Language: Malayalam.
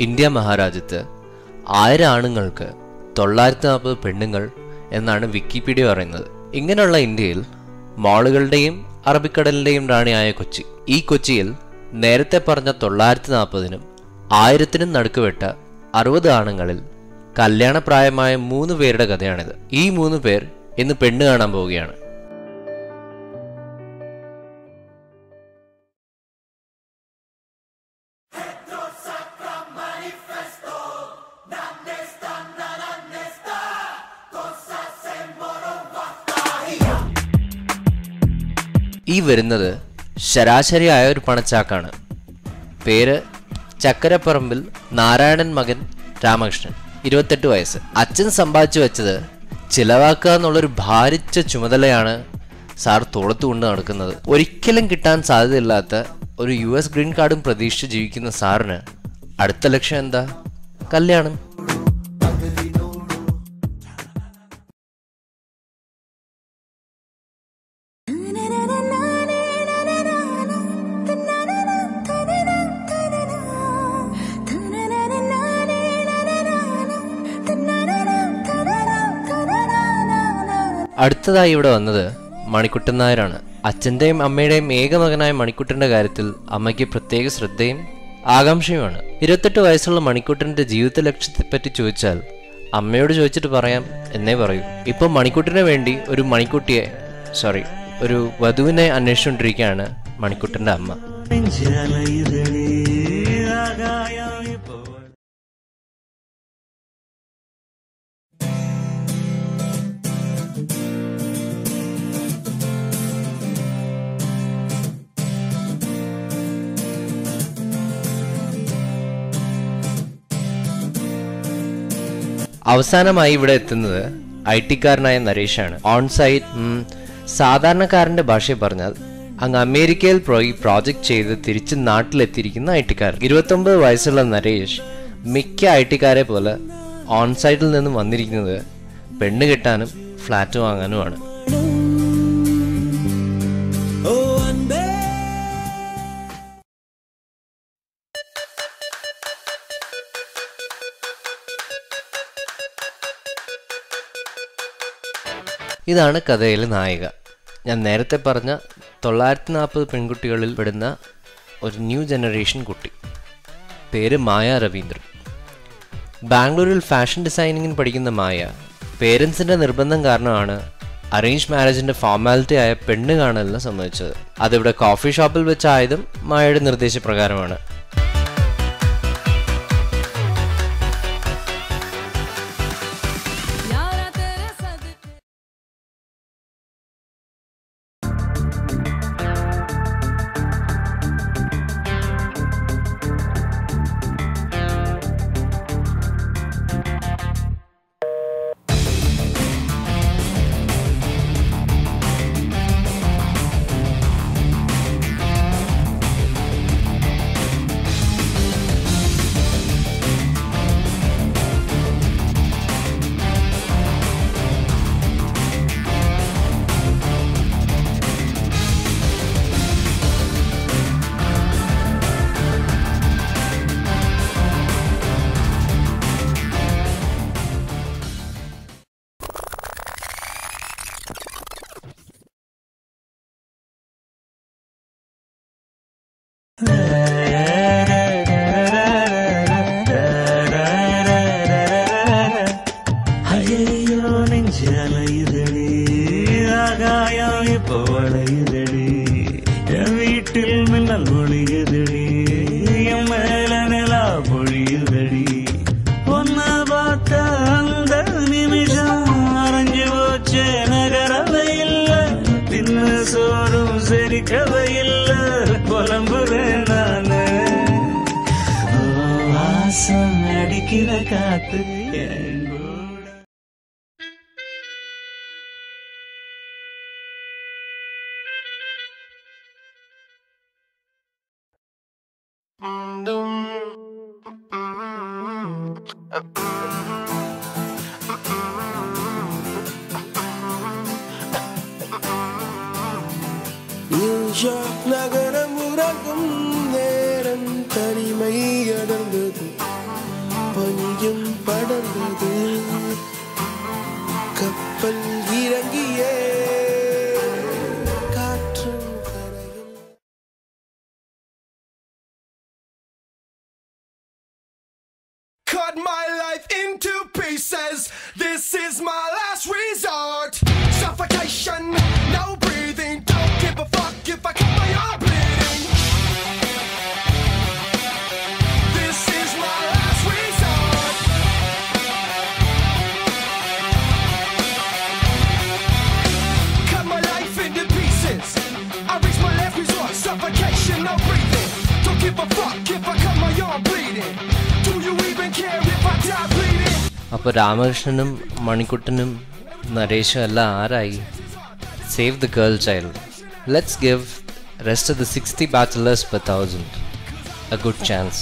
ഇന്ത്യ മഹാരാജ്യത്ത് 1000 ആണുങ്ങൾക്ക് 940 പെണ്ണുങ്ങൾ എന്നാണ് വിക്കിപീഡിയ പറയുന്നത്. ഇങ്ങനെയുള്ള ഇന്ത്യയിൽ മാളുകളുടെയും അറബിക്കടലിന്റെയും റാണിയായ കൊച്ചി. ഈ കൊച്ചിയിൽ നേരത്തെ പറഞ്ഞ 940നും 1000നും നടുക്കുവെട്ട 60 ആണുങ്ങളിൽ കല്യാണപ്രായമായ 3 പേരുടെ കഥയാണിത്. ഈ 3 പേർ ഇന്ന് പെണ്ണ് കാണാൻ പോവുകയാണ്. ഈ വരുന്നത് ശരാശരിയായ ഒരു പണച്ചാക്കാണ്. പേര് ചക്കരപ്പറമ്പിൽ നാരായണൻ മകൻ രാമകൃഷ്ണൻ, 28 വയസ്സ്. അച്ഛൻ സമ്പാദിച്ചു വെച്ചത് ചിലവാക്കുക എന്നുള്ളൊരു ഭാരിച്ച ചുമതലയാണ് സാർ തോളത്ത് കൊണ്ട് നടക്കുന്നത്. ഒരിക്കലും കിട്ടാൻ സാധ്യതയില്ലാത്ത ഒരു US ഗ്രീൻ കാർഡും പ്രതീക്ഷിച്ച് ജീവിക്കുന്ന സാറിന് അടുത്ത ലക്ഷ്യം എന്താ? കല്യാണം. അടുത്തതായി ഇവിടെ വന്നത് മണിക്കുട്ടൻ നായരാണ്. അച്ഛൻ്റെയും അമ്മയുടെയും ഏകമകനായ മണിക്കുട്ടൻ്റെ കാര്യത്തിൽ അമ്മയ്ക്ക് പ്രത്യേക ശ്രദ്ധയും ആകാംക്ഷയുമാണ്. 28 വയസ്സുള്ള മണിക്കുട്ടൻ്റെ ജീവിത ലക്ഷ്യത്തെപ്പറ്റി ചോദിച്ചാൽ അമ്മയോട് ചോദിച്ചിട്ട് പറയാം എന്നേ പറയൂ. ഇപ്പോൾ മണിക്കുട്ടന് വേണ്ടി ഒരു വധുവിനെ അന്വേഷിച്ചുകൊണ്ടിരിക്കുകയാണ് മണിക്കുട്ടൻ്റെ അമ്മ. അവസാനമായി ഇവിടെ എത്തുന്നത് IT-കാരനായ നരേഷാണ്. ഓൺസൈറ്റ്, സാധാരണക്കാരന്റെ ഭാഷയിൽ പറഞ്ഞാൽ അങ്ങ് അമേരിക്കയിൽ പോയി പ്രോജക്റ്റ് ചെയ്ത് തിരിച്ച് നാട്ടിലെത്തിയിരിക്കുന്ന IT-കാരൻ. 29 വയസ്സുള്ള നരേഷ് മിക്ക IT-കാരെ പോലെ ഓൺസൈറ്റിൽ നിന്നും വന്നിരിക്കുന്നത് പെണ്ണ് കെട്ടാനും ഫ്ലാറ്റ് വാങ്ങാനുമാണ്. ഇതാണ് കഥയിലെ നായിക. ഞാൻ നേരത്തെ പറഞ്ഞ 940 പെൺകുട്ടികളിൽ പെടുന്ന ഒരു ന്യൂ ജനറേഷൻ കുട്ടി. പേര് മായ രവീന്ദ്രൻ. ബാംഗ്ലൂരിൽ ഫാഷൻ ഡിസൈനിങ്ങിന് പഠിക്കുന്ന മായ പേരൻസിൻ്റെ നിർബന്ധം കാരണമാണ് അറേഞ്ച് മാരേജിൻ്റെ ഫോർമാലിറ്റി ആയ പെണ്ണ് കാണലിന് സമ്മതിച്ചത്. അതിവിടെ കോഫി ഷോപ്പിൽ വെച്ചായതും മായയുടെ നിർദ്ദേശപ്രകാരമാണ്. വീട്ടിൽ മിന്നൽ പൊളിയതടി, മേലനില പൊഴിയതടി, ഒന്ന് பார்த்த அந்த நிமிஷம் அரைஞ்சு போச்சே நகரவையில்ல, தின்னு சோறும் செரிக்கவையில்ல, புலம்புறேன் நானு. வாசம் அடிக்கிற காத்து நகரம் உறங்கும் நேரம் தனிமை அடர்ந்தது. கப்பல் இறங்கியே காற்றும் கரையில். Cut my life into pieces. This is my last resort. Suffocation, no breathing. Don't give a fuck if I cut my arm bleeding. This is my last resort. Cut my life into pieces. I reach my last resort. Suffocation, no breathing. Don't give a fuck if I cut my arm bleeding. Do you even care if I die bleeding? അപ്പോൾ രാമകൃഷ്ണനും മണിക്കുട്ടനും നരേഷും എല്ലാം ആരായി? Save the girl child. Let's give rest of the 60 bachelors per 1000 a good chance.